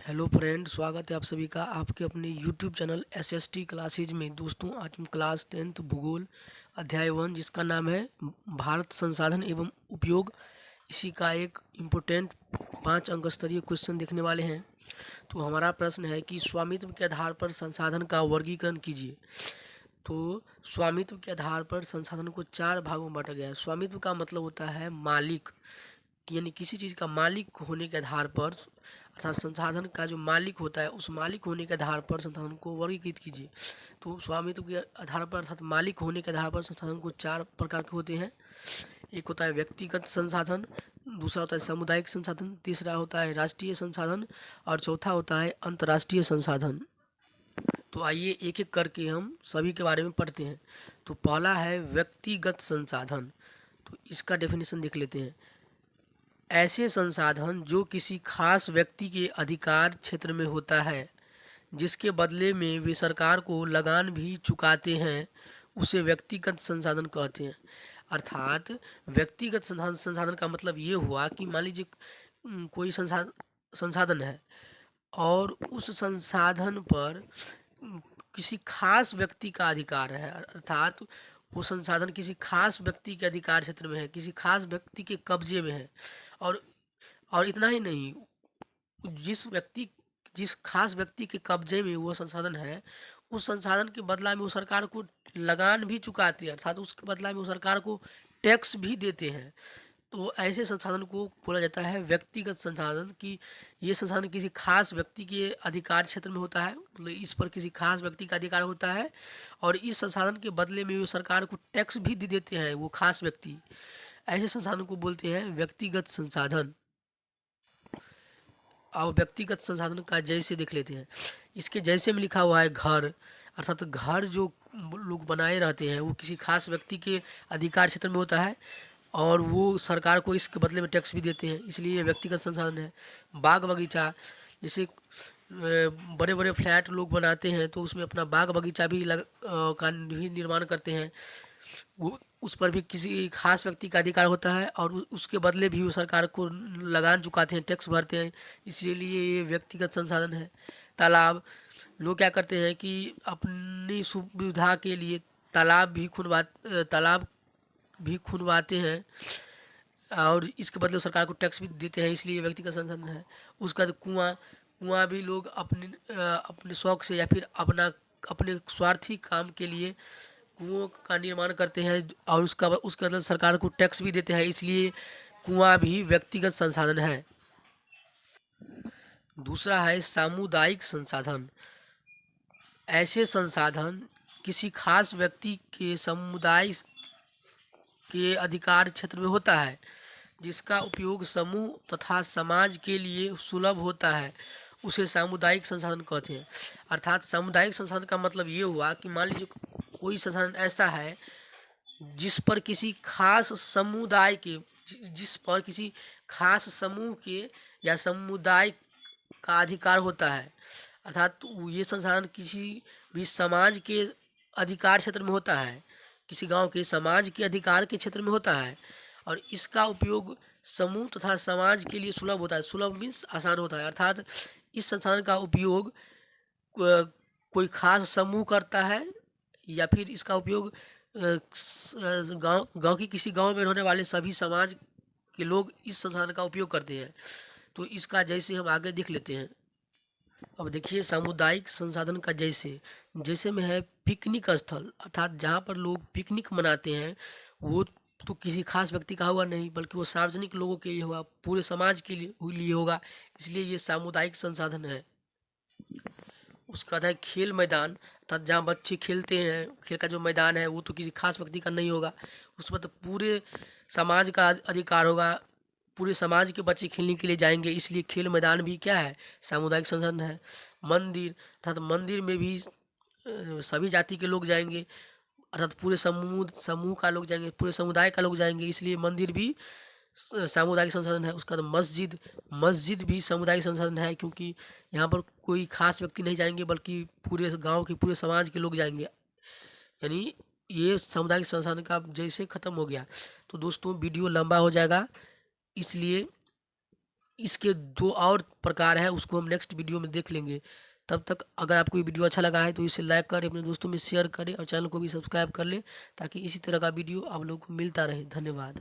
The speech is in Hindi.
हेलो फ्रेंड, स्वागत है आप सभी का आपके अपने यूट्यूब चैनल एसएसटी क्लासेज में। दोस्तों, आज हम क्लास 10th भूगोल अध्याय 1 जिसका नाम है भारत संसाधन एवं उपयोग, इसी का एक इम्पोर्टेंट 5 अंक स्तरीय क्वेश्चन देखने वाले हैं। तो हमारा प्रश्न है कि स्वामित्व के आधार पर संसाधन का वर्गीकरण कीजिए। तो स्वामित्व के आधार पर संसाधन को 4 भागों में बांटा गया है। स्वामित्व का मतलब होता है मालिक, यानी किसी चीज़ का मालिक होने के आधार पर, अर्थात संसाधन का जो मालिक होता है उस मालिक होने के आधार पर संसाधन को वर्गीकृत कीजिए। तो स्वामित्व के आधार पर अर्थात मालिक होने के आधार पर संसाधन को 4 प्रकार के होते हैं। एक होता है व्यक्तिगत संसाधन, दूसरा होता है सामुदायिक संसाधन, तीसरा होता है राष्ट्रीय संसाधन और चौथा होता है अंतर्राष्ट्रीय संसाधन। तो आइए एक एक करके हम सभी के बारे में पढ़ते हैं। तो पहला है व्यक्तिगत संसाधन। तो इसका डेफिनेशन देख लेते हैं। ऐसे संसाधन जो किसी खास व्यक्ति के अधिकार क्षेत्र में होता है, जिसके बदले में वे सरकार को लगान भी चुकाते हैं, उसे व्यक्तिगत संसाधन कहते हैं। अर्थात व्यक्तिगत संसाधन का मतलब ये हुआ कि मान लीजिए कोई संसाधन है और उस संसाधन पर किसी खास व्यक्ति का अधिकार है, अर्थात वो संसाधन किसी खास व्यक्ति के अधिकार क्षेत्र में है, किसी खास व्यक्ति के कब्जे में है। और इतना ही नहीं, जिस खास व्यक्ति के कब्जे में वो संसाधन है, उस संसाधन के बदला में वो सरकार को लगान भी चुकाते हैं, अर्थात उसके बदला में वो सरकार को टैक्स भी देते हैं। तो ऐसे संसाधन को बोला जाता है व्यक्तिगत संसाधन। कि ये संसाधन किसी खास व्यक्ति के अधिकार क्षेत्र में होता है, मतलब इस पर किसी खास व्यक्ति का अधिकार होता है और इस संसाधन के बदले में वो सरकार को टैक्स भी दे देते हैं वो खास व्यक्ति। ऐसे संसाधन को बोलते हैं व्यक्तिगत संसाधन। अब व्यक्तिगत संसाधन का जैसे देख लेते हैं। इसके जैसे में लिखा हुआ है घर, अर्थात घर जो लोग बनाए रहते हैं वो किसी खास व्यक्ति के अधिकार क्षेत्र में होता है और वो सरकार को इसके बदले में टैक्स भी देते हैं, इसलिए ये व्यक्तिगत संसाधन है। बाग बगीचा, जैसे बड़े बड़े फ्लैट लोग बनाते हैं तो उसमें अपना बाग बगीचा भी का भी निर्माण करते हैं, वो उस पर भी किसी खास व्यक्ति का अधिकार होता है और उसके बदले भी वो सरकार को लगान चुकाते हैं, टैक्स भरते हैं, इसीलिए ये व्यक्तिगत संसाधन है। तालाब, लोग क्या करते हैं कि अपनी सुविधा के लिए तालाब भी खुनवाते हैं और इसके बदले सरकार को टैक्स भी देते हैं, इसलिए व्यक्तिगत संसाधन है। उसका कुआं भी लोग अपने शौक से या फिर अपने स्वार्थी काम के लिए कुओं का निर्माण करते हैं और उसके बदले सरकार को टैक्स भी देते हैं, इसलिए कुआं भी व्यक्तिगत संसाधन है। दूसरा है सामुदायिक संसाधन। ऐसे संसाधन किसी खास व्यक्ति के समुदाय के अधिकार क्षेत्र में होता है, जिसका उपयोग समूह तथा समाज के लिए सुलभ होता है, उसे सामुदायिक संसाधन कहते हैं। अर्थात सामुदायिक संसाधन का मतलब ये हुआ कि मान लीजिए कोई संसाधन ऐसा है जिस पर किसी खास समुदाय के जिस पर किसी खास समूह के या समुदाय का अधिकार होता है, अर्थात ये संसाधन किसी भी समाज के अधिकार क्षेत्र में होता है, किसी गांव के समाज के अधिकार के क्षेत्र में होता है और इसका उपयोग समूह तथा समाज के लिए सुलभ होता है। सुलभ मीन्स आसान होता है, अर्थात इस संसाधन का उपयोग कोई खास समूह करता है या फिर इसका उपयोग गांव की किसी गांव में रहने वाले सभी समाज के लोग इस संसाधन का उपयोग करते हैं। तो इसका जैसे हम आगे देख लेते हैं। अब देखिए सामुदायिक संसाधन का जैसे में है पिकनिक स्थल, अर्थात जहाँ पर लोग पिकनिक मनाते हैं, वो तो किसी खास व्यक्ति का हुआ नहीं बल्कि वो सार्वजनिक लोगों के लिए होगा, पूरे समाज के लिए होगा, इसलिए ये सामुदायिक संसाधन है। उसका बाद है खेल मैदान, अर्थात जहाँ बच्चे खेलते हैं, खेल का जो मैदान है वो तो किसी खास व्यक्ति का नहीं होगा, उस पर तो पूरे समाज का अधिकार होगा, पूरे समाज के बच्चे खेलने के लिए जाएंगे, इसलिए खेल मैदान भी क्या है, सामुदायिक संसाधन है। मंदिर, अर्थात मंदिर में भी सभी जाति के लोग जाएंगे, अर्थात पूरे समूह का लोग जाएंगे, पूरे समुदाय का लोग जाएंगे, इसलिए मंदिर भी सामुदायिक संसाधन है। उसका मस्जिद भी सामुदायिक संसाधन है, क्योंकि यहाँ पर कोई खास व्यक्ति नहीं जाएंगे बल्कि पूरे गांव के पूरे समाज के लोग जाएंगे, यानी ये सामुदायिक संसाधन का जैसे ख़त्म हो गया। तो दोस्तों वीडियो लंबा हो जाएगा, इसलिए इसके दो और प्रकार है, उसको हम नेक्स्ट वीडियो में देख लेंगे। तब तक अगर आपको ये वीडियो अच्छा लगा है तो इसे लाइक करें, अपने दोस्तों में शेयर करें और चैनल को भी सब्सक्राइब कर लें, ताकि इसी तरह का वीडियो आप लोगों को मिलता रहे। धन्यवाद।